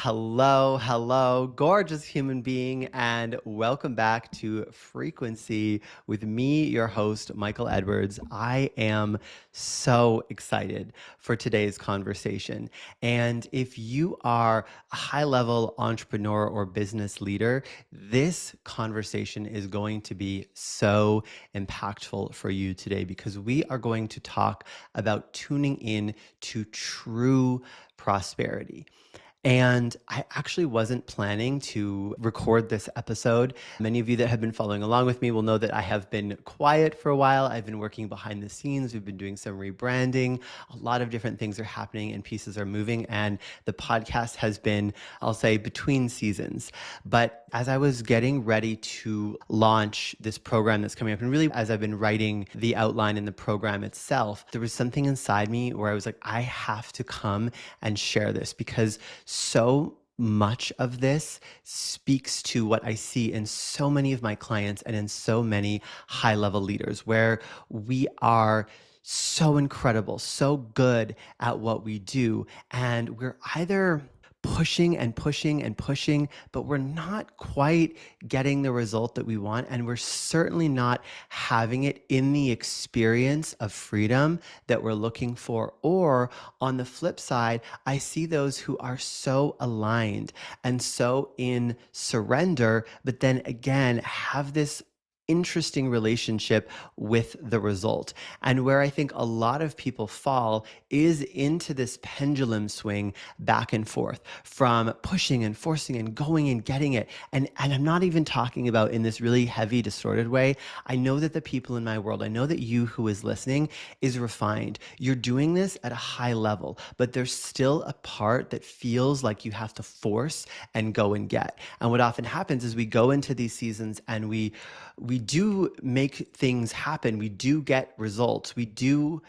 Hello, gorgeous human being, and welcome back to Frequency with me, your host, Michael Edwards. I am so excited for today's conversation. And if you are a high level entrepreneur or business leader, this conversation is going to be so impactful for you today because we are going to talk about tuning in to true prosperity. And I actually wasn't planning to record this episode. Many of you that have been following along with me will know that I have been quiet for a while. I've been working behind the scenes. We've been doing some rebranding. A lot of different things are happening and pieces are moving. And the podcast has been, I'll say, between seasons. But as I was getting ready to launch this program that's coming up, and really as I've been writing the outline in the program itself, there was something inside me where I was like, I have to come and share this because so much of this speaks to what I see in so many of my clients and in so many high level leaders, where we are so incredible, so good at what we do. And we're either pushing and pushing and pushing, but we're not quite getting the result that we want. And we're certainly not having it in the experience of freedom that we're looking for. Or on the flip side, I see those who are so aligned and so in surrender, but then again, have this interesting relationship with the result. And where I think a lot of people fall is into this pendulum swing back and forth from pushing and forcing and going and getting it. And I'm not even talking about in this really heavy, distorted way. I know that the people in my world, I know that you who is listening is refined. You're doing this at a high level, but there's still a part that feels like you have to force and go and get. And what often happens is we go into these seasons and we do make things happen. We do get results. We do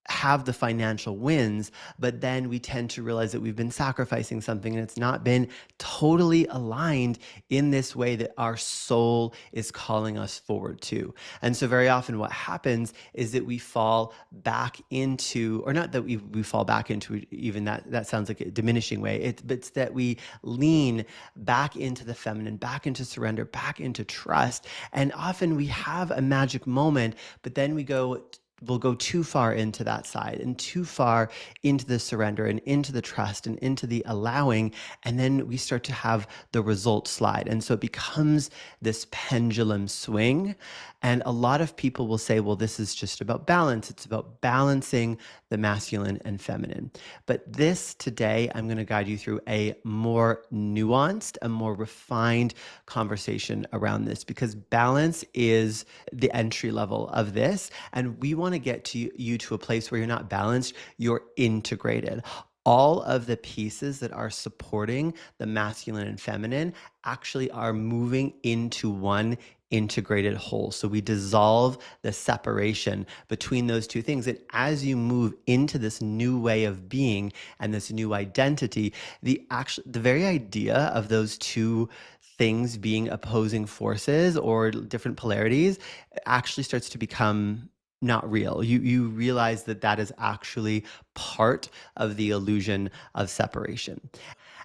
have the financial wins, but then we tend to realize that we've been sacrificing something and it's not been totally aligned in this way that our soul is calling us forward to. And so very often what happens is that we fall back into, or not that we fall back into, even that sounds like a diminishing way, but it's that we lean back into the feminine, back into surrender, back into trust. And often we have a magic moment, but then we'll go too far into that side and too far into the surrender and into the trust and into the allowing. And then we start to have the result slide. And so it becomes this pendulum swing. And a lot of people will say, well, this is just about balance. It's about balancing the masculine and feminine. But this today, I'm going to guide you through a more nuanced, a more refined conversation around this, because balance is the entry level of this. And we want to get to you to a place where you're not balanced, you're integrated. All of the pieces that are supporting the masculine and feminine actually are moving into one integrated whole. So we dissolve the separation between those two things. And as you move into this new way of being and this new identity, the very idea of those two things being opposing forces or different polarities actually starts to become not real. You realize that that is actually part of the illusion of separation.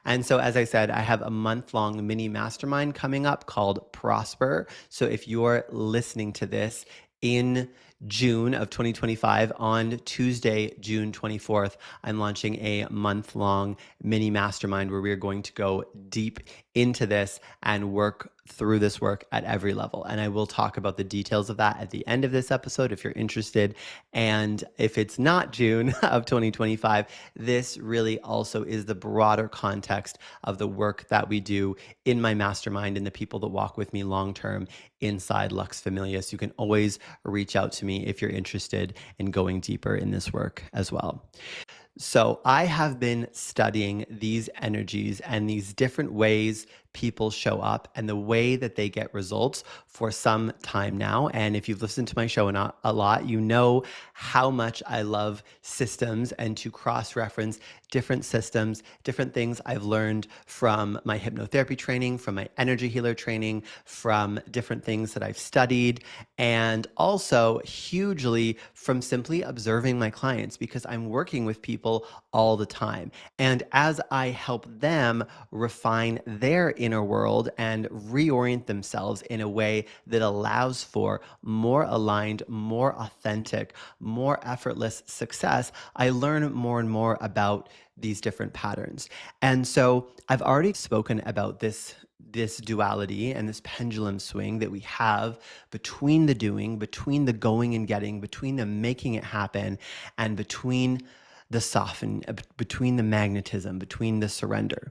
And so, as I said, I have a month-long mini mastermind coming up called Prosper. So if you're listening to this in June of 2025, on Tuesday, June 24th, I'm launching a month-long mini mastermind where we're going to go deep into this and work through this work at every level. And I will talk about the details of that at the end of this episode if you're interested. And if it's not June of 2025, this really also is the broader context of the work that we do in my mastermind and the people that walk with me long-term inside Lux Familius. You can always reach out to me if you're interested in going deeper in this work as well. So I have been studying these energies and these different ways people show up and the way that they get results for some time now. And if you've listened to my show a lot, you know how much I love systems and to cross-reference different systems, different things I've learned from my hypnotherapy training, from my energy healer training, from different things that I've studied, and also hugely from simply observing my clients because I'm working with people all the time. And as I help them refine their inner world and reorient themselves in a way that allows for more aligned, more authentic, more effortless success, I learn more and more about these different patterns. And so I've already spoken about this duality and this pendulum swing that we have between the doing, between the going and getting, between the making it happen, and between the soften, between the magnetism, between the surrender.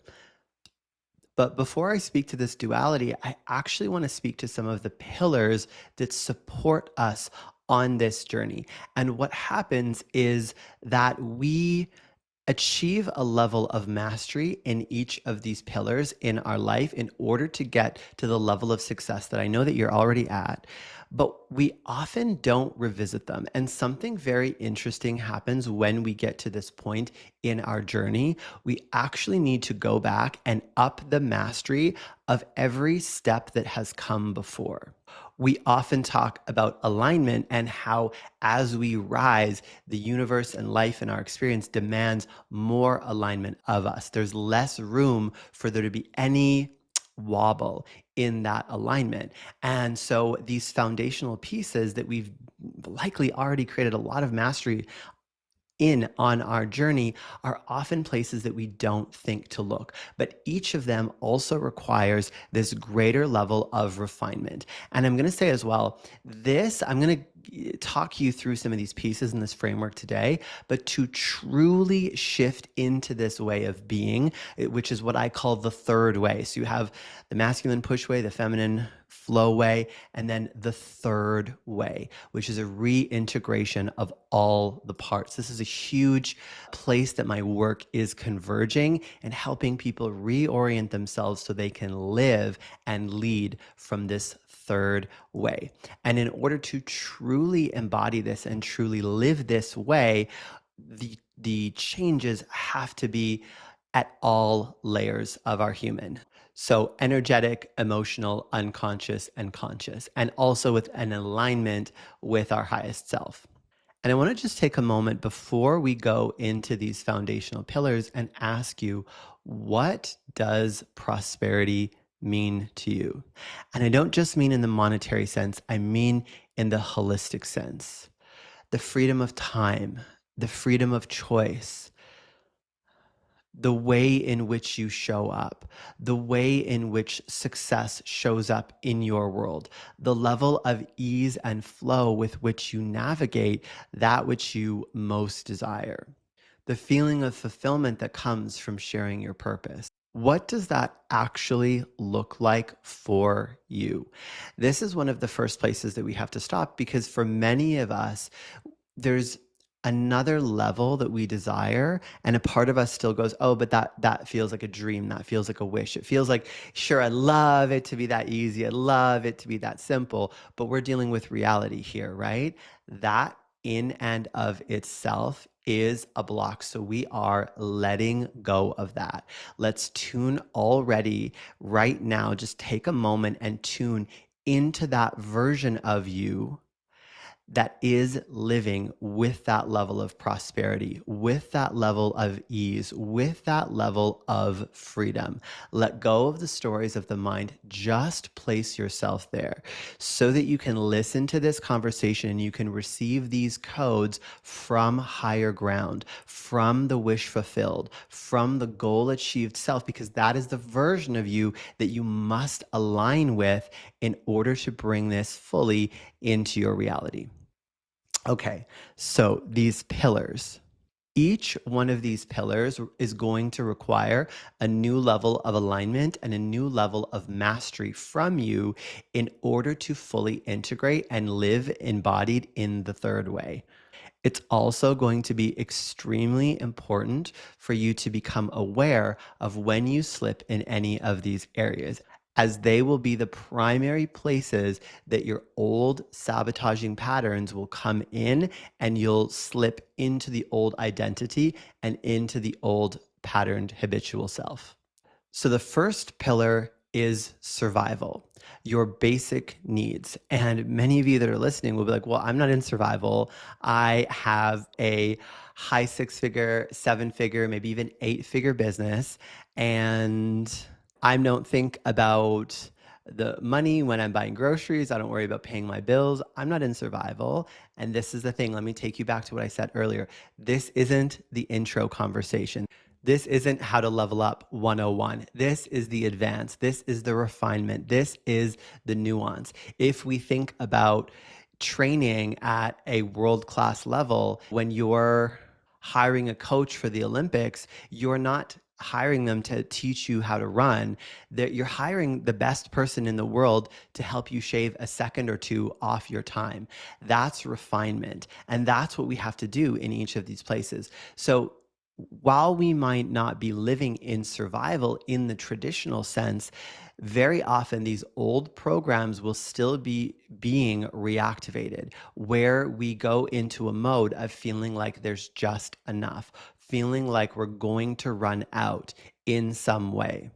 But before I speak to this duality, I actually want to speak to some of the pillars that support us on this journey. And what happens is that we achieve a level of mastery in each of these pillars in our life in order to get to the level of success that I know that you're already at. But we often don't revisit them. And something very interesting happens when we get to this point in our journey. We actually need to go back and up the mastery of every step that has come before. We often talk about alignment and how, as we rise, the universe and life and our experience demands more alignment of us. There's less room for there to be any wobble in that alignment. And so these foundational pieces that we've likely already created a lot of mastery in on our journey are often places that we don't think to look. But each of them also requires this greater level of refinement. And I'm going to say as well, I'm going to talk you through some of these pieces in this framework today, but to truly shift into this way of being, which is what I call the third way. So you have the masculine push way, the feminine flow way, and then the third way, which is a reintegration of all the parts. This is a huge place that my work is converging and helping people reorient themselves so they can live and lead from this third way. And in order to truly embody this and truly live this way, the changes have to be at all layers of our human. So energetic, emotional, unconscious, and conscious, and also with an alignment with our highest self. And I want to just take a moment before we go into these foundational pillars and ask you, what does prosperity mean to you? And I don't just mean in the monetary sense, I mean in the holistic sense. The freedom of time, the freedom of choice, the way in which you show up, the way in which success shows up in your world, the level of ease and flow with which you navigate that which you most desire, the feeling of fulfillment that comes from sharing your purpose. What does that actually look like for you? This is one of the first places that we have to stop, because for many of us, there's another level that we desire, and a part of us still goes, oh, but that feels like a dream, that feels like a wish, it feels like, sure, I love it to be that easy, I love it to be that simple, but we're dealing with reality here, right? That in and of itself is a block. So we are letting go of that. Let's tune already right now. Just take a moment and tune into that version of you that is living with that level of prosperity, with that level of ease, with that level of freedom. Let go of the stories of the mind. Just place yourself there so that you can listen to this conversation and you can receive these codes from higher ground, from the wish fulfilled, from the goal achieved self, because that is the version of you that you must align with in order to bring this fully into your reality. Okay, so these pillars. Each one of these pillars is going to require a new level of alignment and a new level of mastery from you in order to fully integrate and live embodied in the third way. It's also going to be extremely important for you to become aware of when you slip in any of these areas. as they will be the primary places that your old sabotaging patterns will come in, and you'll slip into the old identity and into the old patterned habitual self. So the first pillar is survival, your basic needs. And many of you that are listening will be like, well, I'm not in survival. I have a high 6-figure, 7-figure, maybe even 8-figure business. And I don't think about the money when I'm buying groceries. I don't worry about paying my bills. I'm not in survival. And this is the thing. Let me take you back to what I said earlier. This isn't the intro conversation. This isn't how to level up 101. This is the advance. This is the refinement. This is the nuance. If we think about training at a world-class level, when you're hiring a coach for the Olympics, you're not hiring them to teach you how to run. That you're hiring the best person in the world to help you shave a second or two off your time. That's refinement. And that's what we have to do in each of these places. So while we might not be living in survival in the traditional sense, very often these old programs will still be being reactivated, where we go into a mode of feeling like there's just enough, feeling like we're going to run out in some way.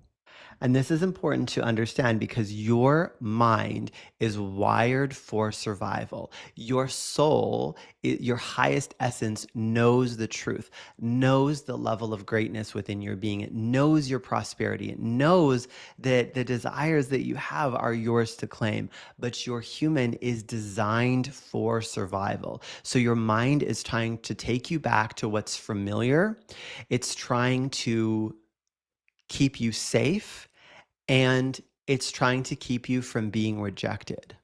And this is important to understand because your mind is wired for survival. Your soul, your highest essence, knows the truth, knows the level of greatness within your being. It knows your prosperity. It knows that the desires that you have are yours to claim. But your human is designed for survival. So your mind is trying to take you back to what's familiar. It's trying to keep you safe, and it's trying to keep you from being rejected.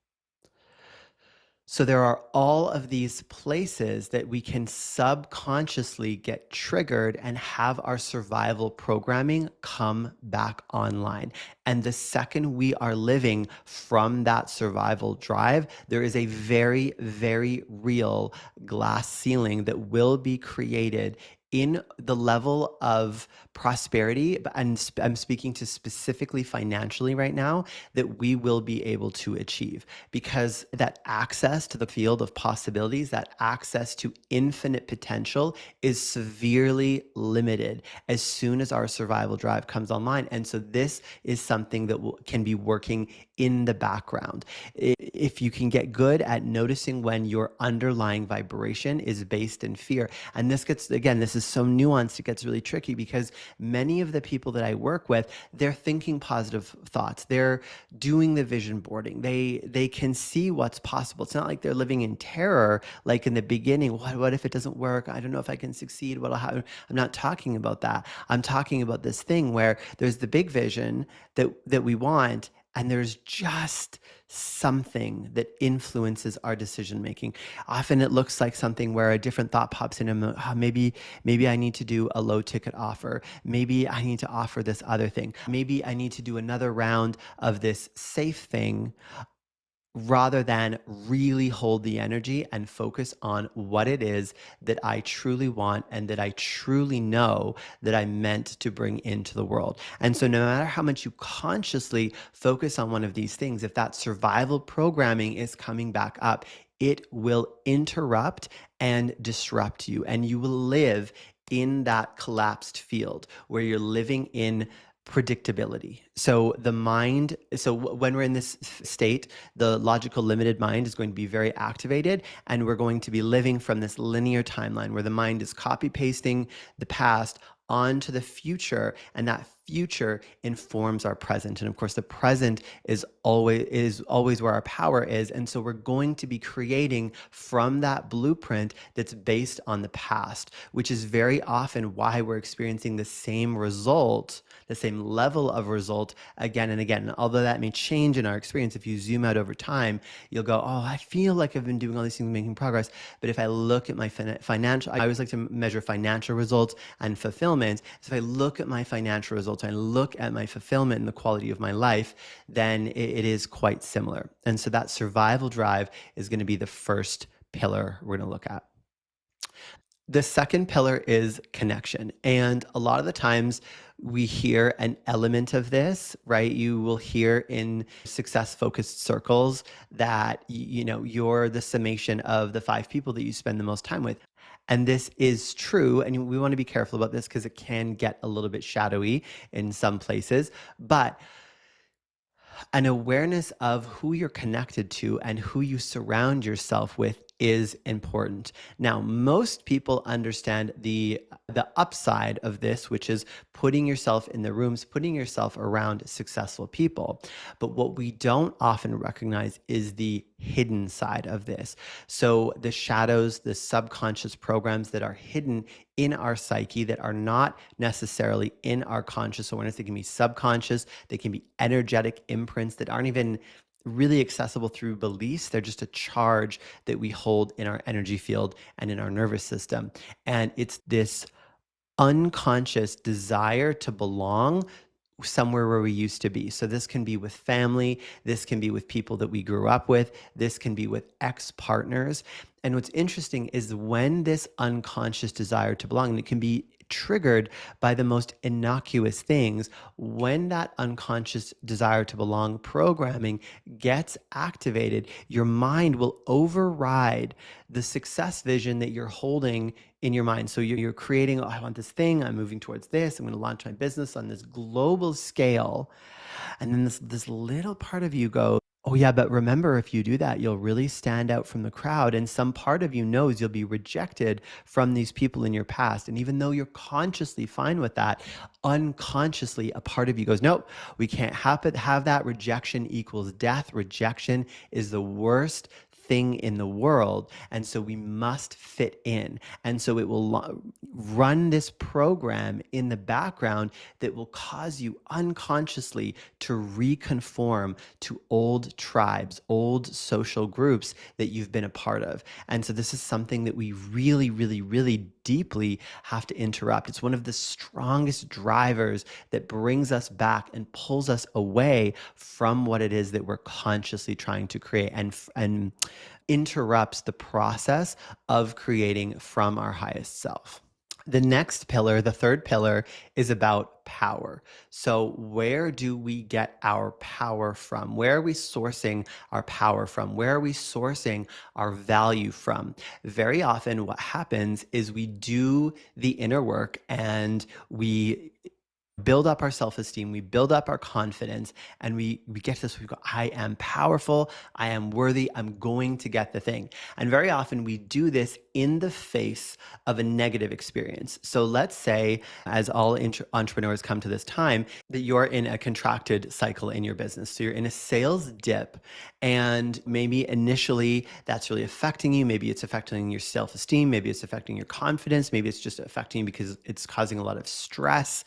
So there are all of these places that we can subconsciously get triggered and have our survival programming come back online. And the second we are living from that survival drive, there is a very, very real glass ceiling that will be created in the level of prosperity, and I'm speaking to specifically financially right now, that we will be able to achieve, because that access to the field of possibilities, that access to infinite potential is severely limited as soon as our survival drive comes online. And so this is something that can be working in the background. If you can get good at noticing when your underlying vibration is based in fear, and this gets, again, this is so nuanced, it gets really tricky, because many of the people that I work with, they're thinking positive thoughts. They're doing the vision boarding. They can see what's possible. It's not like they're living in terror, like in the beginning. What if it doesn't work? I don't know if I can succeed. What'll happen? I'm not talking about that. I'm talking about this thing where there's the big vision that we want, and there's just something that influences our decision making. Often it looks like something where a different thought pops in, and maybe I need to do a low ticket offer. Maybe I need to offer this other thing. Maybe I need to do another round of this safe thing, rather than really hold the energy and focus on what it is that I truly want and that I truly know that I'm meant to bring into the world. And so no matter how much you consciously focus on one of these things, if that survival programming is coming back up, it will interrupt and disrupt you, and you will live in that collapsed field where you're living in predictability. So the mind, so when we're in this state, the logical limited mind is going to be very activated, and we're going to be living from this linear timeline where the mind is copy pasting the past onto the future, and that future informs our present. And of course, the present is always where our power is. And so we're going to be creating from that blueprint that's based on the past, which is very often why we're experiencing the same result, the same level of result again and again. And although that may change in our experience, if you zoom out over time, you'll go, oh, I feel like I've been doing all these things, making progress. But if I look at my financial, I always like to measure financial results and fulfillment. So if I look at my financial results, and I look at my fulfillment and the quality of my life, then it is quite similar. And so that survival drive is going to be the first pillar we're going to look at. The second pillar is connection. And a lot of the times we hear an element of this, right? You will hear in success focused circles that, you're the summation of the five people that you spend the most time with. And this is true. And we want to be careful about this because it can get a little bit shadowy in some places. But an awareness of who you're connected to and who you surround yourself with is important. Now, most people understand the upside of this, which is putting yourself in the rooms, putting yourself around successful people. But what we don't often recognize is the hidden side of this. So the shadows, the subconscious programs that are hidden in our psyche that are not necessarily in our conscious awareness. They can be subconscious, they can be energetic imprints that aren't even really accessible through beliefs. They're just a charge that we hold in our energy field and in our nervous system. And it's this unconscious desire to belong somewhere where we used to be. So this can be with family, this can be with people that we grew up with, this can be with ex-partners. And what's interesting is when this unconscious desire to belong, and it can be triggered by the most innocuous things, when that unconscious desire to belong programming gets activated, your mind will override the success vision that you're holding in your mind. So you're creating, oh, I want this thing, I'm moving towards this, I'm going to launch my business on this global scale. And then this little part of you goes, oh yeah, but remember, if you do that, you'll really stand out from the crowd. And some part of you knows you'll be rejected from these people in your past. And even though you're consciously fine with that, unconsciously, a part of you goes, nope, we can't have that. Rejection equals death. Rejection is the worst thing in the world. And so we must fit in. And so it will run this program in the background that will cause you unconsciously to reconform to old tribes, old social groups that you've been a part of. And so this is something that we really, really, really deeply have to interrupt. It's one of the strongest drivers that brings us back and pulls us away from what it is that we're consciously trying to create, and interrupts the process of creating from our highest self. The next pillar, the third pillar, is about power. So where do we get our power from? Where are we sourcing our power from? Where are we sourcing our value from? Very often what happens is we do the inner work and we build up our self-esteem, we build up our confidence, and we get to this, we go, I am powerful, I am worthy, I'm going to get the thing. And very often we do this in the face of a negative experience. So let's say, as all entrepreneurs come to this time, that you're in a contracted cycle in your business. So you're in a sales dip, and maybe initially that's really affecting you. Maybe it's affecting your self-esteem, maybe it's affecting your confidence, maybe it's just affecting you because it's causing a lot of stress.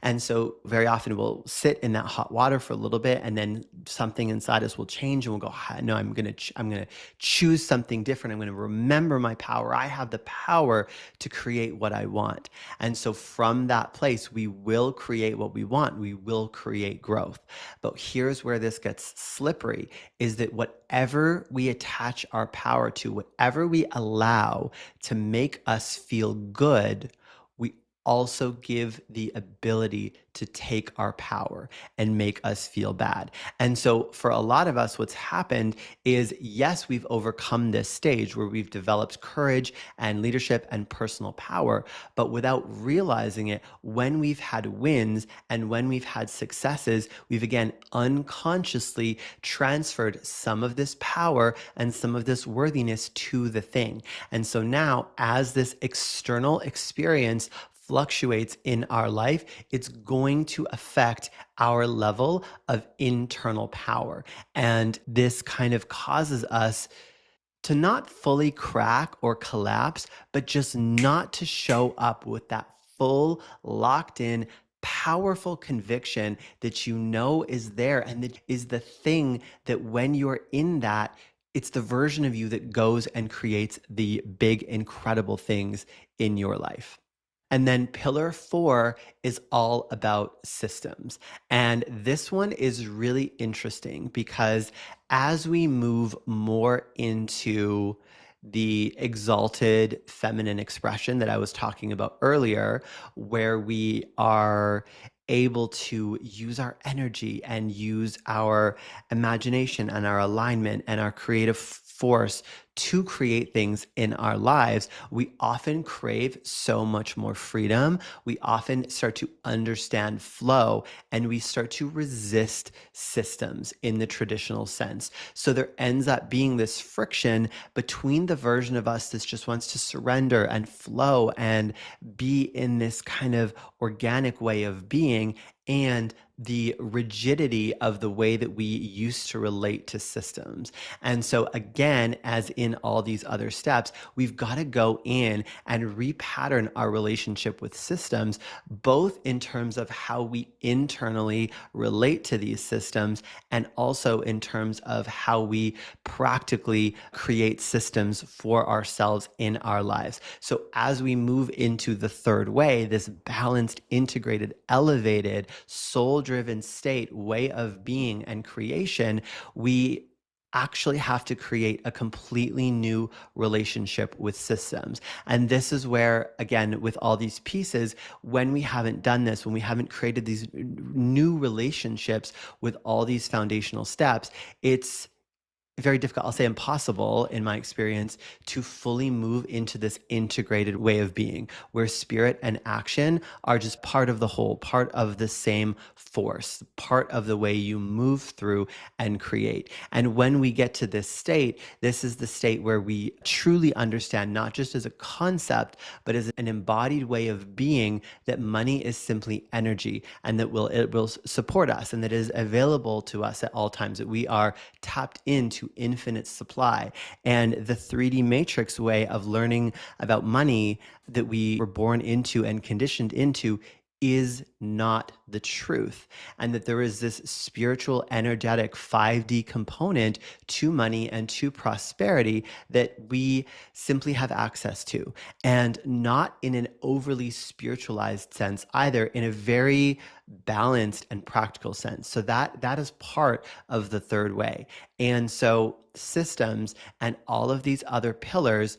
And so very often we'll sit in that hot water for a little bit, and then something inside us will change and we'll go, no, I'm going to choose something different. I'm going to remember my power. I have the power to create what I want. And so from that place, we will create what we want. We will create growth. But here's where this gets slippery, is that whatever we attach our power to, whatever we allow to make us feel good, we also give the ability to take our power and make us feel bad. And so for a lot of us, what's happened is, yes, we've overcome this stage where we've developed courage and leadership and personal power, but without realizing it, when we've had wins and when we've had successes, we've again unconsciously transferred some of this power and some of this worthiness to the thing. And so now, as this external experience fluctuates in our life, it's going to affect our level of internal power. And this kind of causes us to not fully crack or collapse, but just not to show up with that full, locked in, powerful conviction that you know is there, and that is the thing that when you're in that, it's the version of you that goes and creates the big, incredible things in your life. And then pillar 4 is all about systems. And this one is really interesting because as we move more into the exalted feminine expression that I was talking about earlier, where we are able to use our energy and use our imagination and our alignment and our creative force to create things in our lives, we often crave so much more freedom. We often start to understand flow, and we start to resist systems in the traditional sense. So there ends up being this friction between the version of us that just wants to surrender and flow and be in this kind of organic way of being, and the rigidity of the way that we used to relate to systems. And so, again, as in all these other steps, we've got to go in and repattern our relationship with systems, both in terms of how we internally relate to these systems and also in terms of how we practically create systems for ourselves in our lives. So, as we move into the third way, this balanced, integrated, elevated, soul-driven state, way of being and creation, we actually have to create a completely new relationship with systems. And this is where, again, with all these pieces, when we haven't done this, when we haven't created these new relationships with all these foundational steps, it's very difficult, I'll say impossible in my experience, to fully move into this integrated way of being where spirit and action are just part of the whole, part of the same force, part of the way you move through and create. And when we get to this state, this is the state where we truly understand, not just as a concept, but as an embodied way of being, that money is simply energy, and that it will support us, and that it is available to us at all times, that we are tapped into infinite supply. And the 3D matrix way of learning about money that we were born into and conditioned into is not the truth, and that there is this spiritual, energetic 5D component to money and to prosperity that we simply have access to, and not in an overly spiritualized sense either, in a very balanced and practical sense. So that is part of the third way. And so systems and all of these other pillars,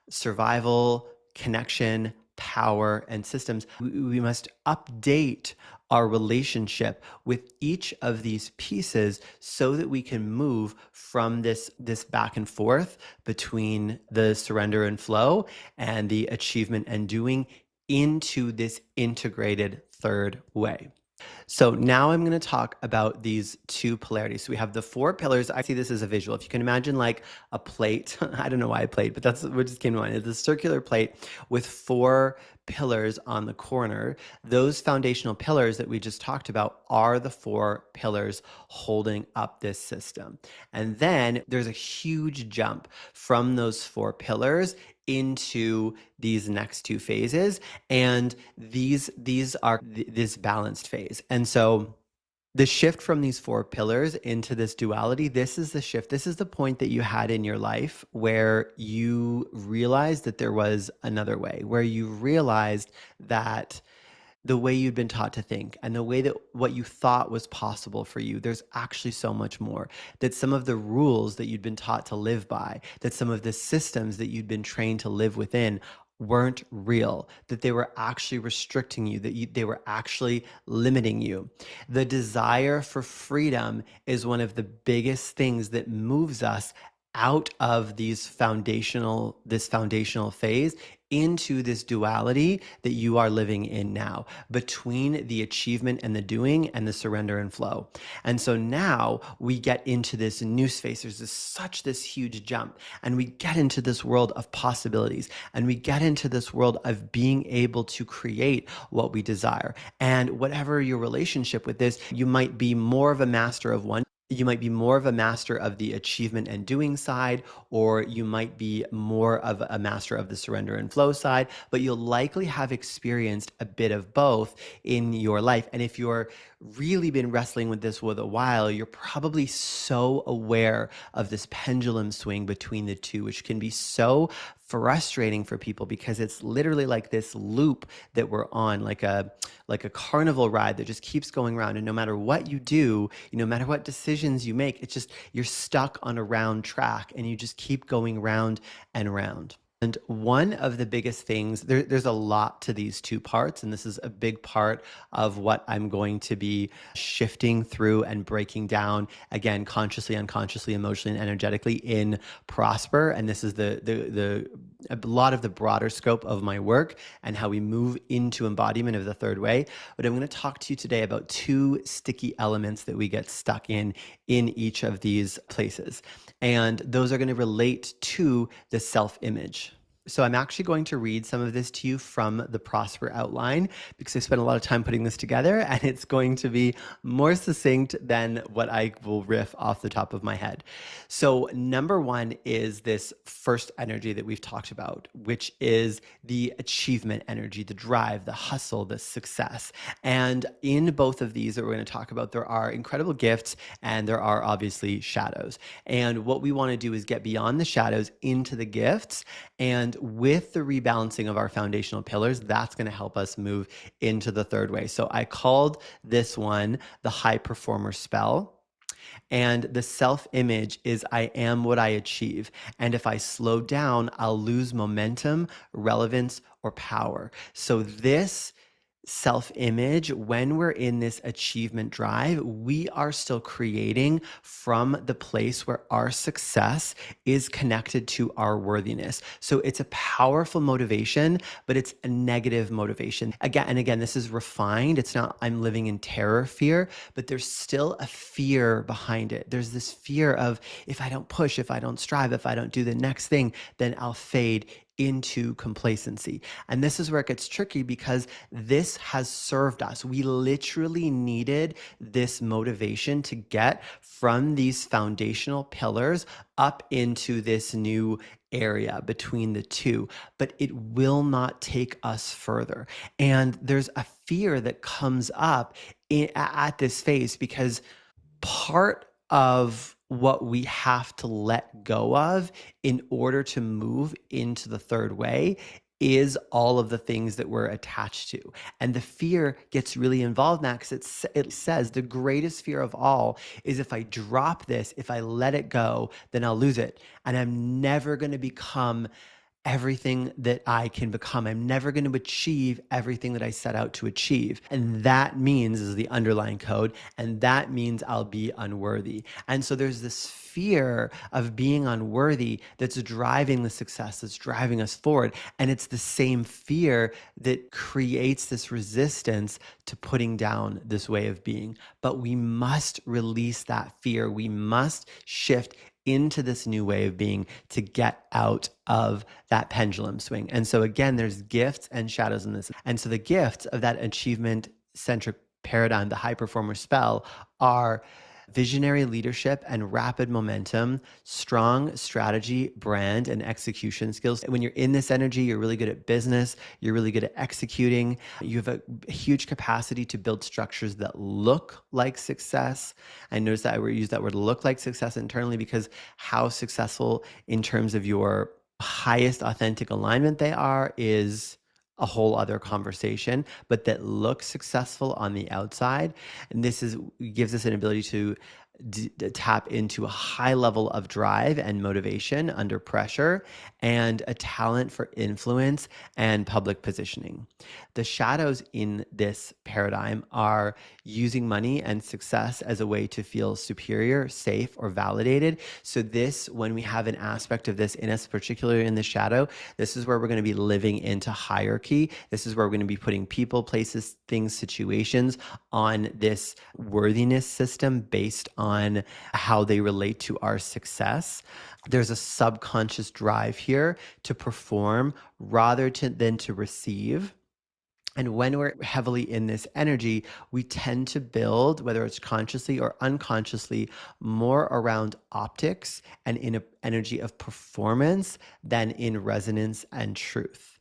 survival, connection, power, and systems, we must update our relationship with each of these pieces so that we can move from this back and forth between the surrender and flow and the achievement and doing into this integrated third way. So now I'm going to talk about these two polarities. So we have the four pillars. I see this as a visual. If you can imagine like a plate, I don't know why I plate, but that's what just came to mind. It's a circular plate with four pillars on the corner. Those foundational pillars that we just talked about are the four pillars holding up this system. And then there's a huge jump from those four pillars into these next two phases, and these are this balanced phase. And so the shift from these four pillars into this duality, this is the shift. This is the point that you had in your life where you realized that there was another way, where you realized that the way you'd been taught to think and the way that what you thought was possible for you, there's actually so much more. That some of the rules that you'd been taught to live by, that some of the systems that you'd been trained to live within weren't real, that they were actually restricting you, that they were actually limiting you. The desire for freedom is one of the biggest things that moves us out of this foundational phase into this duality that you are living in now, between the achievement and the doing and the surrender and flow. And so now we get into this new space. There's this huge jump, and we get into this world of possibilities, and we get into this world of being able to create what we desire. And whatever your relationship with this, you might be more of a master of one. You might be more of a master of the achievement and doing side, or you might be more of a master of the surrender and flow side, but you'll likely have experienced a bit of both in your life. And if you're really been wrestling with this for a while, you're probably so aware of this pendulum swing between the two, which can be so frustrating for people because it's literally like this loop that we're on, like a carnival ride that just keeps going around. And no matter what you do, no matter what decisions you make, it's just, you're stuck on a round track and you just keep going round and round. And one of the biggest things, there's a lot to these two parts, and this is a big part of what I'm going to be shifting through and breaking down again, consciously, unconsciously, emotionally, and energetically in Prosper. And this is the a lot of the broader scope of my work and how we move into embodiment of the third way. But I'm going to talk to you today about two sticky elements that we get stuck in each of these places. And those are going to relate to the self-image. So I'm actually going to read some of this to you from the Prosper outline because I spent a lot of time putting this together, and it's going to be more succinct than what I will riff off the top of my head. So number one is this first energy that we've talked about, which is the achievement energy, the drive, the hustle, the success. And in both of these that we're going to talk about, there are incredible gifts and there are obviously shadows. And what we want to do is get beyond the shadows into the gifts. And with the rebalancing of our foundational pillars, that's going to help us move into the third way. So I called this one the high performer spell. And the self-image is I am what I achieve. And if I slow down, I'll lose momentum, relevance, or power. So this self-image, when we're in this achievement drive, we are still creating from the place where our success is connected to our worthiness. So it's a powerful motivation, but it's a negative motivation. Again, this is refined. It's not I'm living in terror, fear, but there's still a fear behind it. There's this fear of if I don't push, if I don't strive, if I don't do the next thing, then I'll fade into complacency. And this is where it gets tricky because this has served us. We literally needed this motivation to get from these foundational pillars up into this new area between the two, but it will not take us further. And there's a fear that comes up at this phase because part of what we have to let go of in order to move into the third way is all of the things that we're attached to. And the fear gets really involved now because it says the greatest fear of all is if I drop this, if I let it go, then I'll lose it. And I'm never going to become everything that I can become. I'm never going to achieve everything that I set out to achieve. And that means is the underlying code. And that means I'll be unworthy. And so there's this fear of being unworthy that's driving the success, that's driving us forward. And it's the same fear that creates this resistance to putting down this way of being. But we must release that fear. We must shift into this new way of being to get out of that pendulum swing. And so again, there's gifts and shadows in this. And so the gifts of that achievement centric paradigm, the high performer spell, are visionary leadership and rapid momentum, strong strategy, brand, and execution skills. When you're in this energy, you're really good at business, you're really good at executing, you have a huge capacity to build structures that look like success. I notice that I use that word look like success internally because how successful in terms of your highest authentic alignment they are is a whole other conversation, but that looks successful on the outside. And this gives us an ability to tap into a high level of drive and motivation under pressure and a talent for influence and public positioning. The shadows in this paradigm are using money and success as a way to feel superior, safe, or validated. So when we have an aspect of this in us, particularly in the shadow, this is where we're going to be living into hierarchy. This is where we're going to be putting people, places, things, situations on this worthiness system based on how they relate to our success. There's a subconscious drive here to perform rather than to receive. And when we're heavily in this energy, we tend to build, whether it's consciously or unconsciously, more around optics and in an energy of performance than in resonance and truth.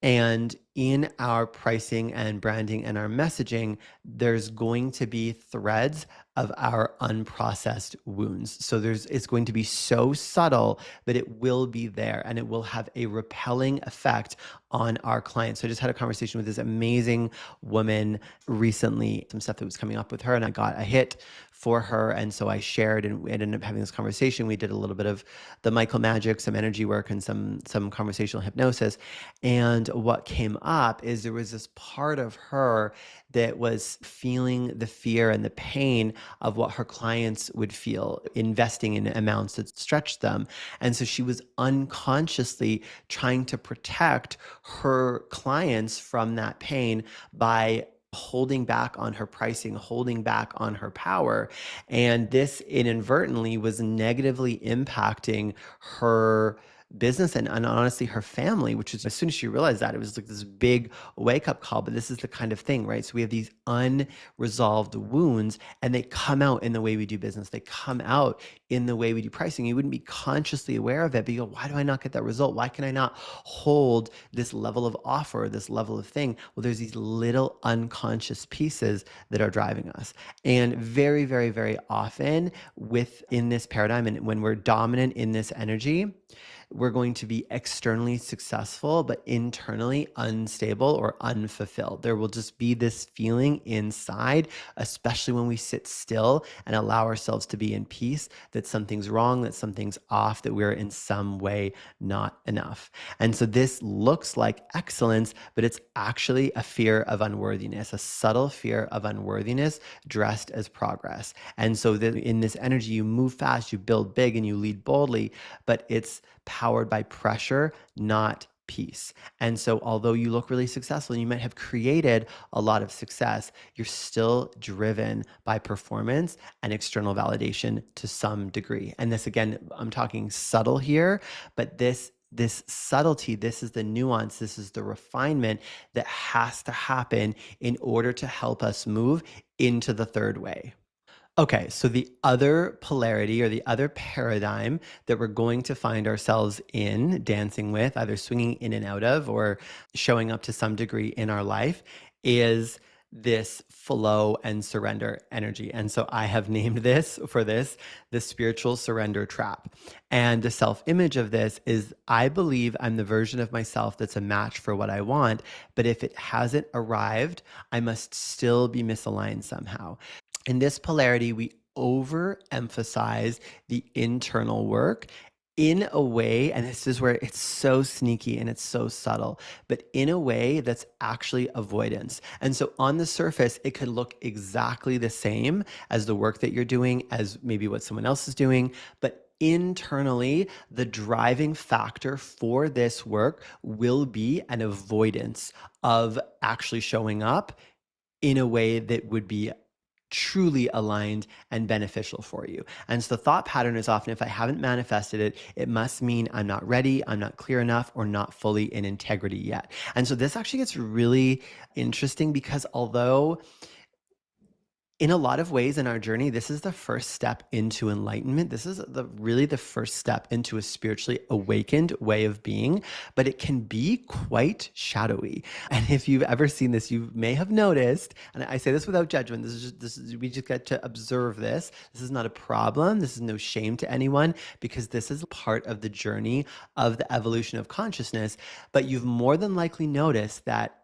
And in our pricing and branding and our messaging, there's going to be threads of our unprocessed wounds. So it's going to be so subtle, but it will be there and it will have a repelling effect on our clients. So I just had a conversation with this amazing woman recently, some stuff that was coming up with her, and I got a hit for her. And so I shared, and we ended up having this conversation. We did a little bit of the Michael magic, some energy work, and some conversational hypnosis. And what came up is there was this part of her that was feeling the fear and the pain of what her clients would feel investing in amounts that stretched them. And so she was unconsciously trying to protect her clients from that pain by holding back on her pricing, holding back on her power. And this inadvertently was negatively impacting her business and honestly her family, which is, as soon as she realized that, it was like this big wake up call. But this is the kind of thing, right? So we have these unresolved wounds, and they come out in the way we do business. They come out in the way we do pricing. You wouldn't be consciously aware of it, but you go, why do I not get that result? Why can I not hold this level of offer, this level of thing? Well, there's these little unconscious pieces that are driving us. And very, very, very often within this paradigm, and when we're dominant in this energy, we're going to be externally successful, but internally unstable or unfulfilled. There will just be this feeling inside, especially when we sit still and allow ourselves to be in peace, that something's wrong, that something's off, that we're in some way not enough. And so this looks like excellence, but it's actually a fear of unworthiness, a subtle fear of unworthiness dressed as progress. And so in this energy, you move fast, you build big, and you lead boldly, but it's powered by pressure, not peace. And so although you look really successful and you might have created a lot of success, you're still driven by performance and external validation to some degree. And this, again, I'm talking subtle here, but this subtlety, this is the nuance, this is the refinement that has to happen in order to help us move into the third way. Okay, so the other polarity or the other paradigm that we're going to find ourselves in dancing with, either swinging in and out of or showing up to some degree in our life, is this flow and surrender energy. And so I have named this the spiritual surrender trap. And the self-image of this is, I believe I'm the version of myself that's a match for what I want, but if it hasn't arrived, I must still be misaligned somehow. In this polarity, we overemphasize the internal work in a way, and this is where it's so sneaky and it's so subtle, but in a way that's actually avoidance. And so on the surface, it could look exactly the same as the work that you're doing, as maybe what someone else is doing, but internally, the driving factor for this work will be an avoidance of actually showing up in a way that would be truly aligned and beneficial for you. And so the thought pattern is often, if I haven't manifested it, it must mean I'm not ready, I'm not clear enough, or not fully in integrity yet. And so this actually gets really interesting, because although in a lot of ways in our journey, this is the first step into enlightenment. This is really the first step into a spiritually awakened way of being, but it can be quite shadowy. And if you've ever seen this, you may have noticed, and I say this without judgment, we just get to observe this. This is not a problem. This is no shame to anyone, because this is part of the journey of the evolution of consciousness. But you've more than likely noticed that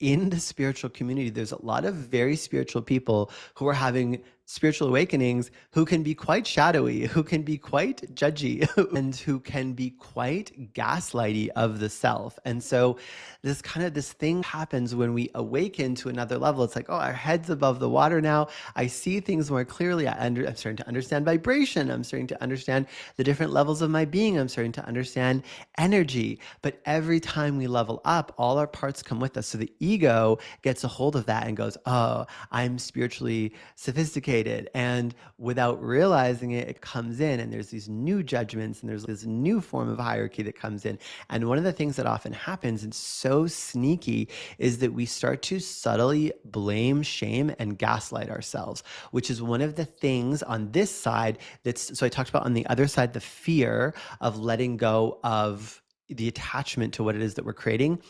in the spiritual community, there's a lot of very spiritual people who are having spiritual awakenings who can be quite shadowy, who can be quite judgy, and who can be quite gaslighty of the self. And so this thing happens when we awaken to another level. It's like, oh, our head's above the water now. I see things more clearly. I'm starting to understand vibration. I'm starting to understand the different levels of my being. I'm starting to understand energy. But every time we level up, all our parts come with us. So the ego gets a hold of that and goes, oh, I'm spiritually sophisticated. And without realizing it, it comes in, and there's these new judgments, and there's this new form of hierarchy that comes in. And one of the things that often happens, and so sneaky, is that we start to subtly blame, shame, and gaslight ourselves, which is one of the things on this side so I talked about on the other side, the fear of letting go of the attachment to what it is that we're creating.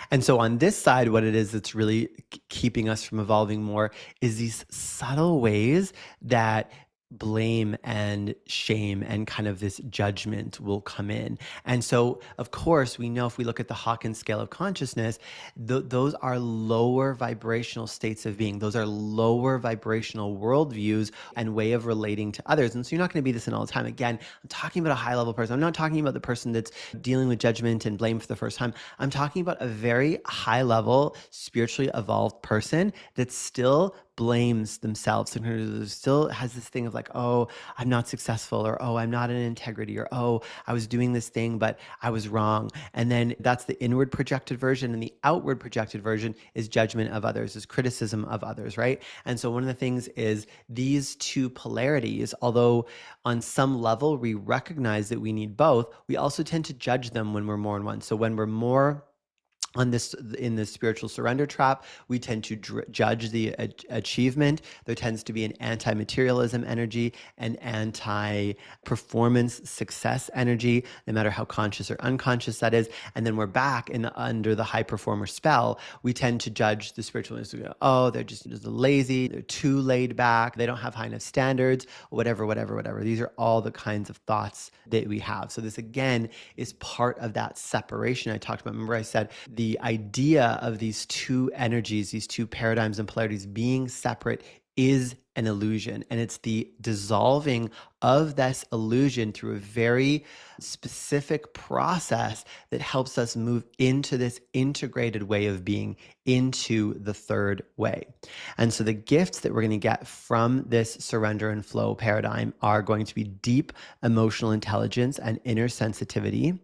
And so on this side, what it is that's really keeping us from evolving more is these subtle ways that blame and shame and kind of this judgment will come in. And so, of course, we know if we look at the Hawkins scale of consciousness, those are lower vibrational states of being. Those are lower vibrational worldviews and way of relating to others. And so you're not going to be this in all the time. Again, I'm talking about a high level person. I'm not talking about the person that's dealing with judgment and blame for the first time. I'm talking about a very high level, spiritually evolved person that still blames themselves and still has this thing of like, oh, I'm not successful, or oh, I'm not in integrity, or oh, I was doing this thing, but I was wrong. And then that's the inward projected version. And the outward projected version is judgment of others, is criticism of others, right? And so one of the things is these two polarities, although on some level we recognize that we need both, we also tend to judge them when we're more in one. So when we're more in the spiritual surrender trap, we tend to judge the achievement. There tends to be an anti-materialism energy, an anti-performance success energy, no matter how conscious or unconscious that is. And then we're back under the high performer spell. We tend to judge the spiritualists. We go, oh, they're just lazy, they're too laid back, they don't have high enough standards, whatever. These are all the kinds of thoughts that we have. So this again is part of that separation I talked about. Remember I said the idea of these two energies, these two paradigms and polarities being separate is an illusion. And it's the dissolving of this illusion through a very specific process that helps us move into this integrated way of being, into the third way. And so the gifts that we're going to get from this surrender and flow paradigm are going to be deep emotional intelligence and inner sensitivity.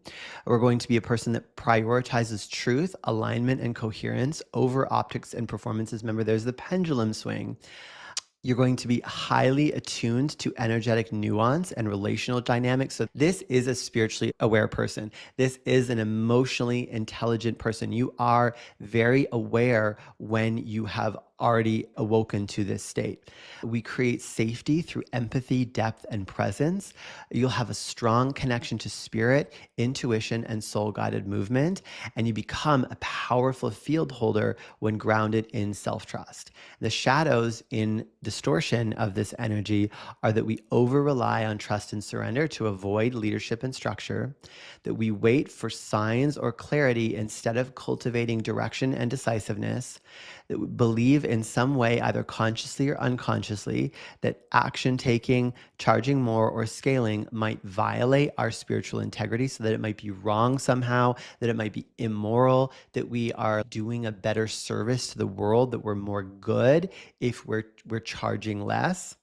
We're going to be a person that prioritizes truth, alignment, and coherence over optics and performances. Remember, there's the pendulum swing. You're going to be highly attuned to energetic nuance and relational dynamics. So this is a spiritually aware person. This is an emotionally intelligent person. You are very aware when you have already awoken to this state. We create safety through empathy, depth, and presence. You'll have a strong connection to spirit, intuition, and soul-guided movement, and you become a powerful field holder when grounded in self-trust. The shadows in distortion of this energy are that we over-rely on trust and surrender to avoid leadership and structure, that we wait for signs or clarity instead of cultivating direction and decisiveness, that we believe in some way, either consciously or unconsciously, that action taking, charging more, or scaling might violate our spiritual integrity, so that it might be wrong somehow, that it might be immoral, that we are doing a better service to the world, that we're more good if we're charging less.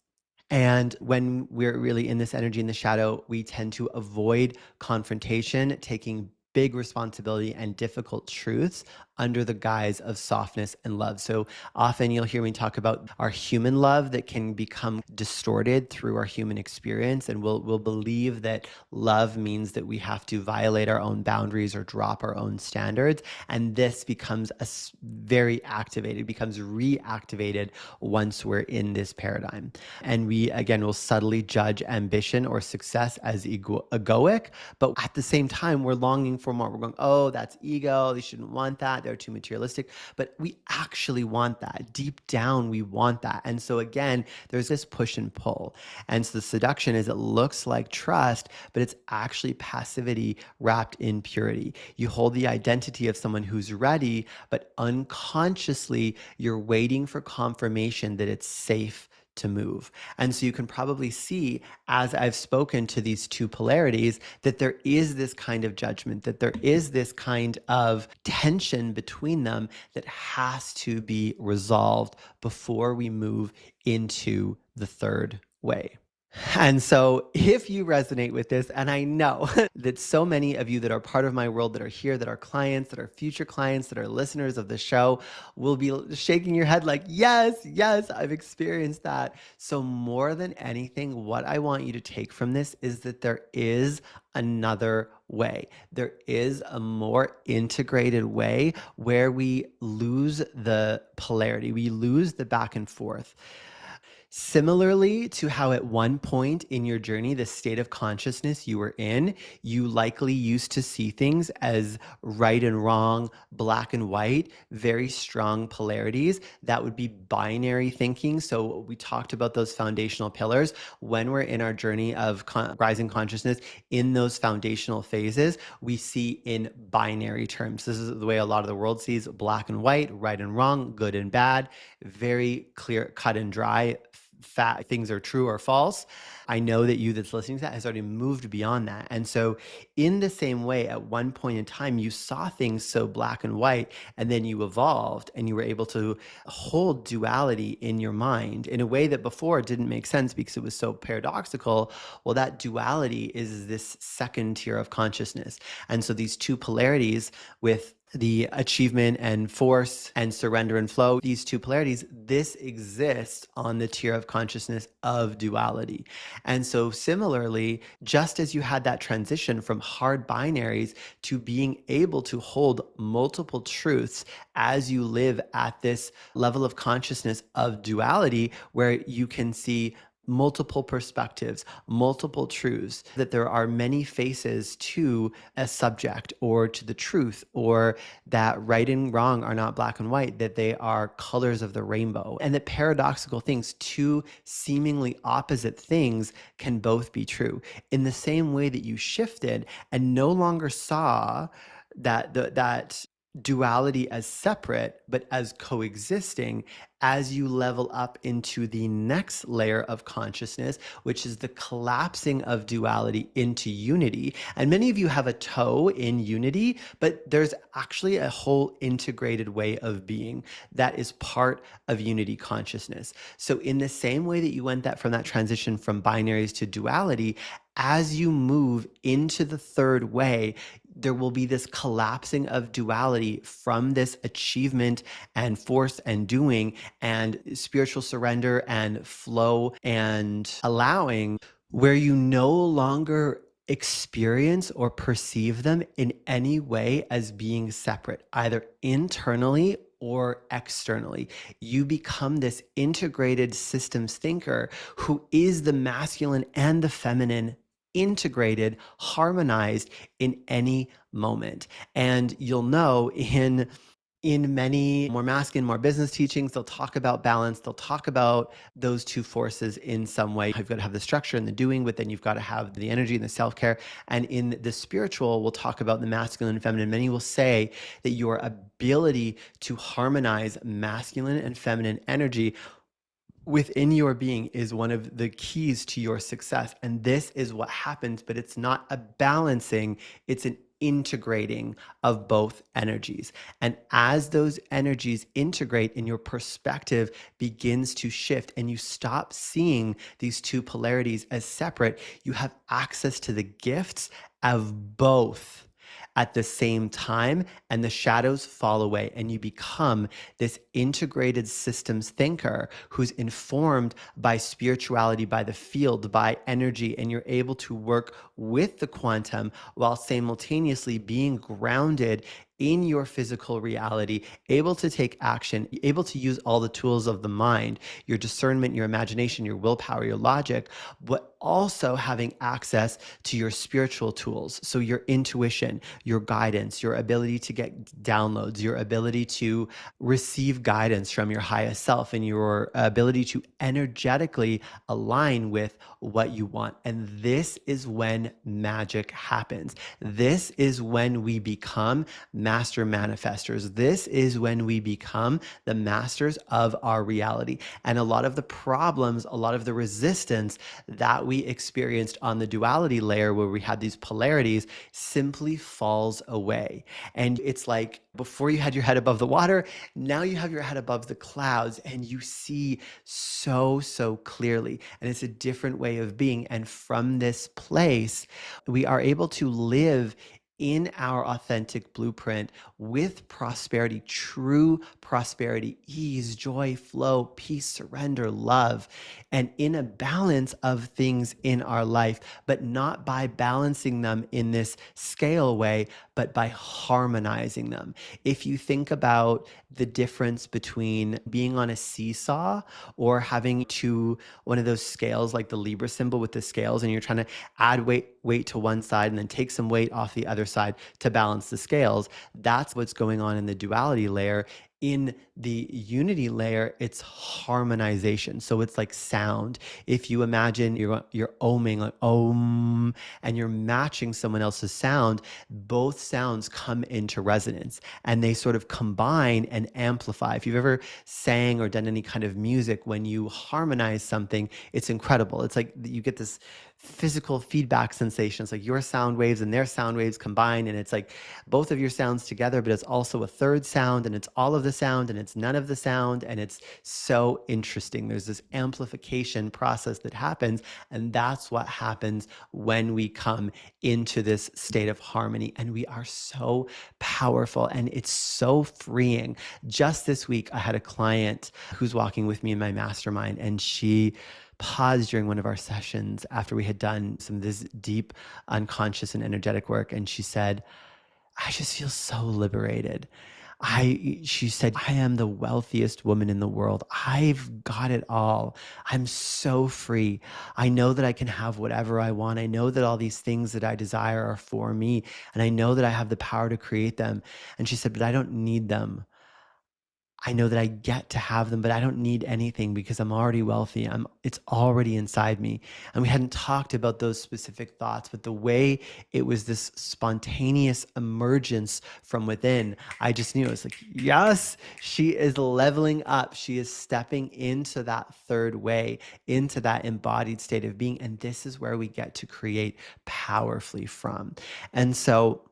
And when we're really in this energy in the shadow, we tend to avoid confrontation, taking big responsibility and difficult truths under the guise of softness and love. So often you'll hear me talk about our human love that can become distorted through our human experience, and we'll believe that love means that we have to violate our own boundaries or drop our own standards. And this becomes very activated, becomes reactivated once we're in this paradigm. And we, again, will subtly judge ambition or success as egoic, but at the same time, we're longing for more. We're going, oh, that's ego. They shouldn't want that. They're too materialistic. But we actually want that. Deep down, we want that. And so again, there's this push and pull. And so the seduction is it looks like trust, but it's actually passivity wrapped in purity. You hold the identity of someone who's ready, but unconsciously, you're waiting for confirmation that it's safe to move. And so you can probably see, as I've spoken to these two polarities, that there is this kind of judgment, that there is this kind of tension between them that has to be resolved before we move into the third way. And so if you resonate with this, and I know that so many of you that are part of my world, that are here, that are clients, that are future clients, that are listeners of the show, will be shaking your head like, yes, I've experienced that. So more than anything, what I want you to take from this is that there is another way. There is a more integrated way where we lose the polarity, we lose the back and forth. Similarly to how at one point in your journey, the state of consciousness you were in, you likely used to see things as right and wrong, black and white, very strong polarities. That would be binary thinking. So we talked about those foundational pillars. When we're in our journey of rising consciousness, in those foundational phases, we see in binary terms. This is the way a lot of the world sees black and white, right and wrong, good and bad, very clear, cut and dry. Things are true or false. I know that you that's listening to that has already moved beyond that. And so, in the same way, at one point in time, you saw things so black and white, and then you evolved and you were able to hold duality in your mind in a way that before didn't make sense because it was so paradoxical. Well, that duality is this second tier of consciousness. And so, these two polarities with the achievement and force and surrender and flow, these two polarities, this exists on the tier of consciousness of duality. And so similarly, just as you had that transition from hard binaries to being able to hold multiple truths as you live at this level of consciousness of duality, where you can see multiple perspectives, multiple truths, that there are many faces to a subject or to the truth, or that right and wrong are not black and white, that they are colors of the rainbow, and that paradoxical things, two seemingly opposite things, can both be true. In the same way that you shifted and no longer saw that duality as separate, but as coexisting, as you level up into the next layer of consciousness, which is the collapsing of duality into unity. And many of you have a toe in unity, but there's actually a whole integrated way of being that is part of unity consciousness. So in the same way that you went from that transition from binaries to duality, as you move into the third way, there will be this collapsing of duality from this achievement and force and doing and spiritual surrender and flow and allowing, where you no longer experience or perceive them in any way as being separate, either internally or externally. You become this integrated systems thinker who is the masculine and the feminine integrated, harmonized in any moment. And you'll know in many more masculine, more business teachings, they'll talk about balance. They'll talk about those two forces in some way. You've got to have the structure and the doing, but then you've got to have the energy and the self-care. And in the spiritual, we'll talk about the masculine and feminine. Many will say that your ability to harmonize masculine and feminine energy within your being is one of the keys to your success. And this is what happens, but it's not a balancing, it's an integrating of both energies. And as those energies integrate and your perspective begins to shift and you stop seeing these two polarities as separate, you have access to the gifts of both at the same time, and the shadows fall away, and you become this integrated systems thinker who's informed by spirituality, by the field, by energy, and you're able to work with the quantum while simultaneously being grounded in your physical reality, able to take action, able to use all the tools of the mind, your discernment, your imagination, your willpower, your logic, but also having access to your spiritual tools. So your intuition, your guidance, your ability to get downloads, your ability to receive guidance from your highest self, and your ability to energetically align with what you want. And this is when magic happens. This is when we become master manifestors. This is when we become the masters of our reality. And a lot of the problems, a lot of the resistance that we experienced on the duality layer, where we had these polarities, simply falls away. And it's like before you had your head above the water, now you have your head above the clouds, and you see so clearly. And it's a different way of being. And from this place, we are able to live in our authentic blueprint with prosperity, true prosperity, ease, joy, flow, peace, surrender, love, and in a balance of things in our life, but not by balancing them in this scale way, but by harmonizing them. If you think about the difference between being on a seesaw or having one of those scales like the Libra symbol with the scales, and you're trying to add weight to one side and then take some weight off the other side to balance the scales. That's what's going on in the duality layer. In the unity layer, it's harmonization. So it's like sound. If you imagine you're oming, like om, and you're matching someone else's sound, both sounds come into resonance and they sort of combine and amplify. If you've ever sang or done any kind of music, when you harmonize something, it's incredible. It's like you get this physical feedback sensation. It's like your sound waves and their sound waves combine, and it's like both of your sounds together, but it's also a third sound, and it's all of the sound, and it's none of the sound, and it's so interesting. There's this amplification process that happens, and that's what happens when we come into this state of harmony, and we are so powerful, and it's so freeing. Just this week, I had a client who's walking with me in my mastermind, and she paused during one of our sessions after we had done some of this deep unconscious and energetic work, and she said, I just feel so liberated. She said, I am the wealthiest woman in the world. I've got it all. I'm so free. I know that I can have whatever I want. I know that all these things that I desire are for me, and I know that I have the power to create them. And she said, but I don't need them. I know that I get to have them, but I don't need anything because I'm already wealthy. It's already inside me. And we hadn't talked about those specific thoughts, but the way it was this spontaneous emergence from within, I just knew. It was like, yes, she is leveling up. She is stepping into that third way, into that embodied state of being. And this is where we get to create powerfully from. And so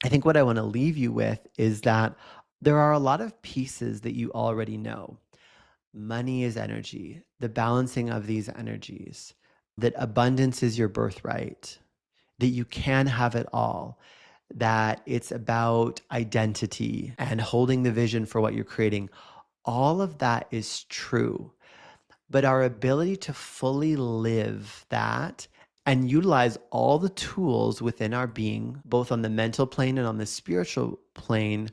I think what I want to leave you with is that there are a lot of pieces that you already know. Money is energy, the balancing of these energies, that abundance is your birthright, that you can have it all, that it's about identity and holding the vision for what you're creating. All of that is true. But our ability to fully live that and utilize all the tools within our being, both on the mental plane and on the spiritual plane,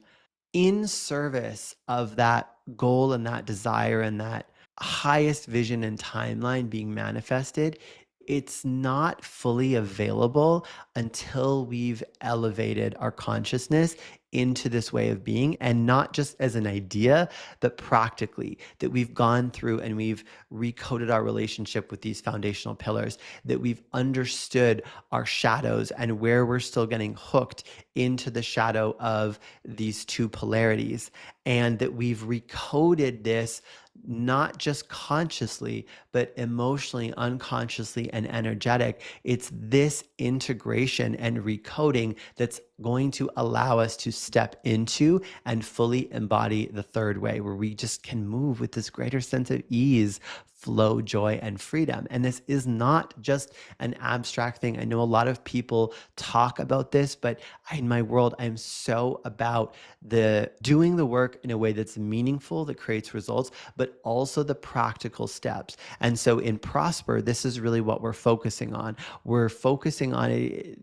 in service of that goal and that desire and that highest vision and timeline being manifested, it's not fully available until we've elevated our consciousness into this way of being, and not just as an idea, but practically, that we've gone through and we've recoded our relationship with these foundational pillars, that we've understood our shadows and where we're still getting hooked into the shadow of these two polarities, and that we've recoded this not just consciously, but emotionally, unconsciously, and energetic. It's this integration and recoding that's going to allow us to step into and fully embody the third way, where we just can move with this greater sense of ease, flow, joy, and freedom. And this is not just an abstract thing. I know a lot of people talk about this, but in my world, I'm so about the doing the work in a way that's meaningful, that creates results, but also the practical steps. And so in Prosper, this is really what we're focusing on. We're focusing on it,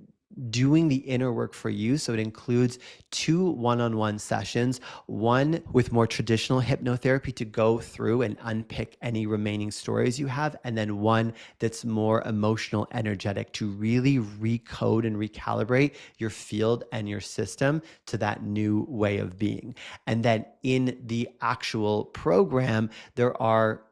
doing the inner work for you. So it includes 2 one-on-one sessions, one with more traditional hypnotherapy to go through and unpick any remaining stories you have, and then one that's more emotional, energetic, to really recode and recalibrate your field and your system to that new way of being. And then in the actual program, there are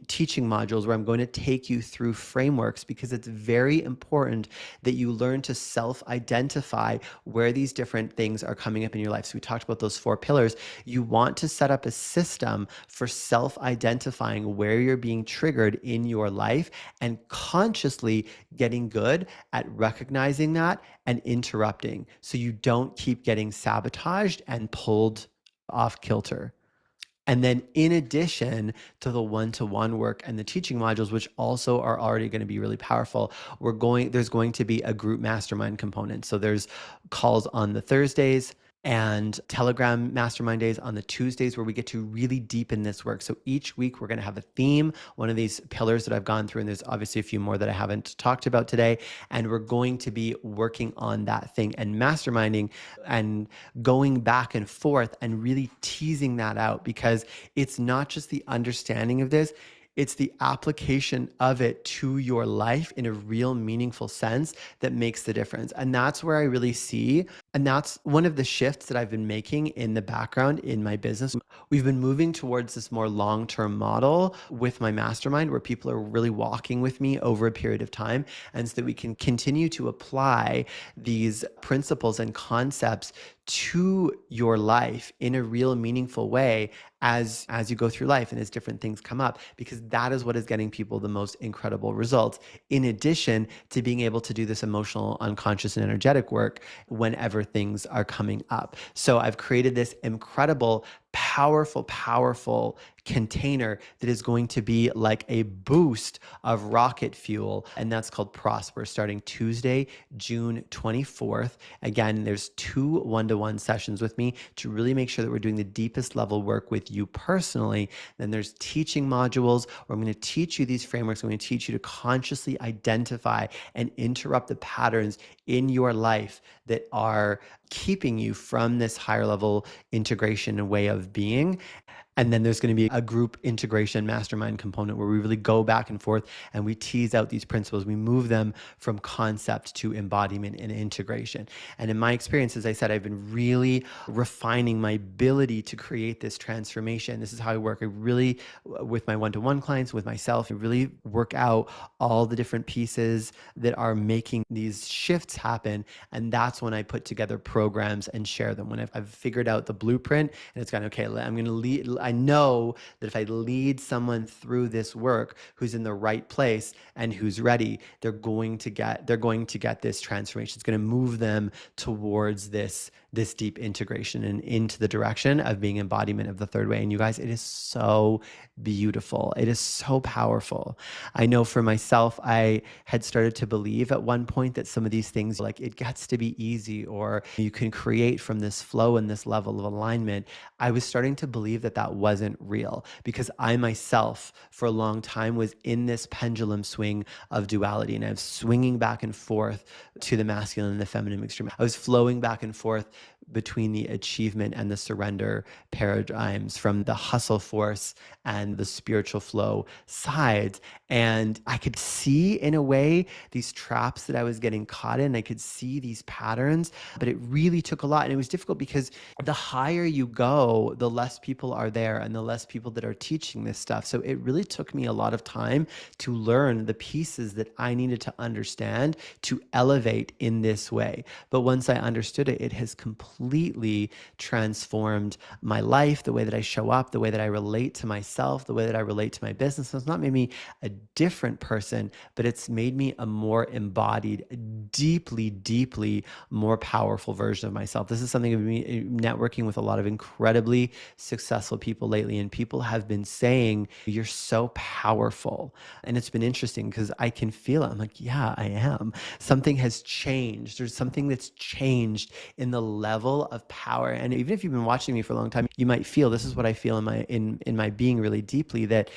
teaching modules where I'm going to take you through frameworks, because it's very important that you learn to self-identify where these different things are coming up in your life. So we talked about those 4 pillars. You want to set up a system for self-identifying where you're being triggered in your life and consciously getting good at recognizing that and interrupting, so you don't keep getting sabotaged and pulled off kilter. And then in addition to the one-to-one work and the teaching modules, which also are already going to be really powerful, there's going to be a group mastermind component. So there's calls on the Thursdays and Telegram mastermind days on the Tuesdays where we get to really deepen this work. So each week we're going to have a theme, one of these pillars that I've gone through, and there's obviously a few more that I haven't talked about today. And we're going to be working on that thing and masterminding and going back and forth and really teasing that out, because it's not just the understanding of this, it's the application of it to your life in a real meaningful sense that makes the difference. And that's where I really see, and that's one of the shifts that I've been making in the background in my business. We've been moving towards this more long-term model with my mastermind where people are really walking with me over a period of time, and so that we can continue to apply these principles and concepts to your life in a real meaningful way as you go through life and as different things come up, because that is what is getting people the most incredible results, in addition to being able to do this emotional, unconscious, and energetic work whenever things are coming up. So I've created this incredible, powerful container that is going to be like a boost of rocket fuel, and that's called Prosper, starting Tuesday, June 24th. Again, there's 2 one-to-one sessions with me to really make sure that we're doing the deepest level work with you personally. Then there's teaching modules where I'm going to teach you these frameworks. I'm going to teach you to consciously identify and interrupt the patterns in your life that are keeping you from this higher level integration and way of being. And then there's going to be a group integration mastermind component where we really go back and forth and we tease out these principles. We move them from concept to embodiment and integration. And in my experience, as I said, I've been really refining my ability to create this transformation. This is how I work. I really, with my one-to-one clients, with myself, I really work out all the different pieces that are making these shifts happen. And that's when I put together programs and share them. When I've figured out the blueprint and it's gone, okay, I'm going to lead. I know that if I lead someone through this work who's in the right place and who's ready, they're going to get this transformation. It's going to move them towards this deep integration and into the direction of being embodiment of the third way. And you guys, it is so beautiful. It is so powerful. I know for myself, I had started to believe at one point that some of these things, like it gets to be easy or you can create from this flow and this level of alignment. I was starting to believe that wasn't real, because I myself for a long time was in this pendulum swing of duality, and I was swinging back and forth to the masculine and the feminine extreme. I was flowing back and forth between the achievement and the surrender paradigms, from the hustle force and the spiritual flow sides. And I could see in a way these traps that I was getting caught in. I could see these patterns, but it really took a lot. And it was difficult because the higher you go, the less people are there and the less people that are teaching this stuff. So it really took me a lot of time to learn the pieces that I needed to understand to elevate in this way. But once I understood it, it has completely transformed my life, the way that I show up, the way that I relate to myself, the way that I relate to my business. So it's not made me a different person, but it's made me a more embodied, deeply more powerful version of myself. This is something I've been networking with a lot of incredibly successful people lately, and people have been saying, you're so powerful. And it's been interesting because I can feel it. I'm like, yeah, I am. Something has changed. There's something that's changed in the level of power. And even if you've been watching me for a long time, you might feel, this is what I feel in my being really deeply, that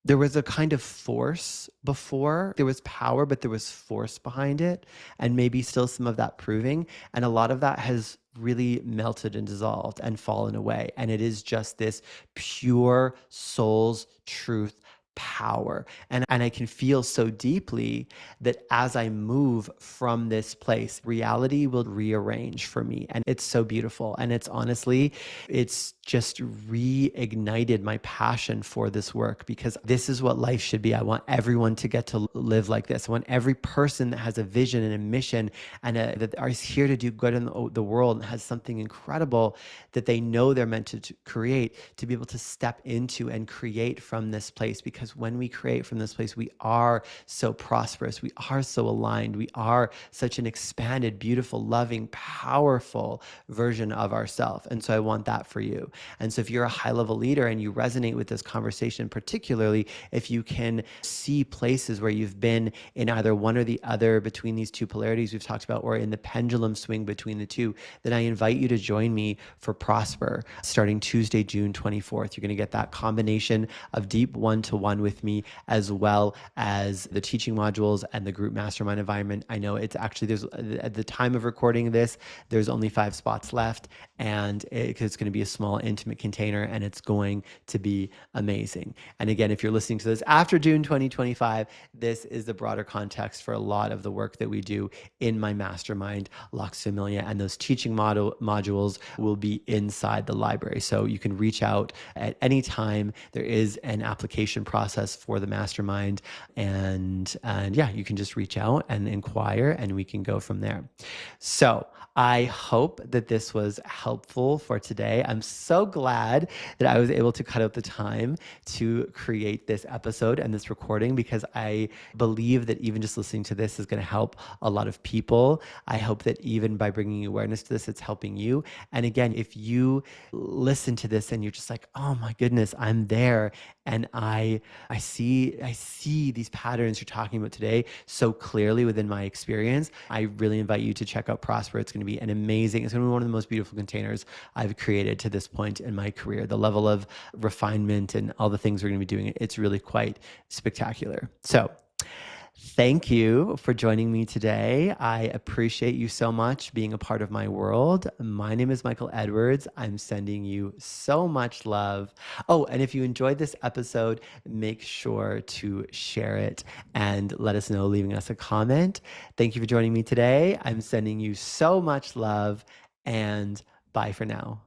there was a kind of force before. There was power, but there was force behind it, and maybe still some of that proving. And a lot of that has really melted and dissolved and fallen away. And it is just this pure soul's truth power. And I can feel so deeply that as I move from this place, reality will rearrange for me. And it's so beautiful. And it's honestly, it's just reignited my passion for this work, because this is what life should be. I want everyone to get to live like this. I want every person that has a vision and a mission and that is here to do good in the world and has something incredible that they know they're meant to create, to be able to step into and create from this place, because because when we create from this place, we are so prosperous. We are so aligned. We are such an expanded, beautiful, loving, powerful version of ourselves. And so I want that for you. And so if you're a high level leader and you resonate with this conversation, particularly if you can see places where you've been in either one or the other between these two polarities we've talked about, or in the pendulum swing between the two, then I invite you to join me for Prosper starting Tuesday, June 24th. You're going to get that combination of deep one-to-one with me, as well as the teaching modules and the group mastermind environment. I know it's actually, there's, at the time of recording this, there's only 5 spots left, and it's going to be a small, intimate container, and it's going to be amazing. And again, if you're listening to this after June 2025, this is the broader context for a lot of the work that we do in my mastermind, Lux Familia, and those teaching modules will be inside the library. So you can reach out at any time. There is an application process for the mastermind, and yeah, you can just reach out and inquire, and we can go from there. So I hope that this was helpful for today. I'm so glad that I was able to cut out the time to create this episode and this recording, because I believe that even just listening to this is going to help a lot of people. I hope that even by bringing awareness to this, it's helping you. And again, if you listen to this and you're just like, oh my goodness, I'm there, and I see these patterns you're talking about today so clearly within my experience, I really invite you to check out Prosper. It's going to be it's going to be one of the most beautiful containers I've created to this point in my career. The level of refinement and all the things we're going to be doing, it's really quite spectacular. So thank you for joining me today. I appreciate you so much being a part of my world. My name is Michael Edwards. I'm sending you so much love. Oh, and if you enjoyed this episode, make sure to share it and let us know, leaving us a comment. Thank you for joining me today. I'm sending you so much love, and bye for now.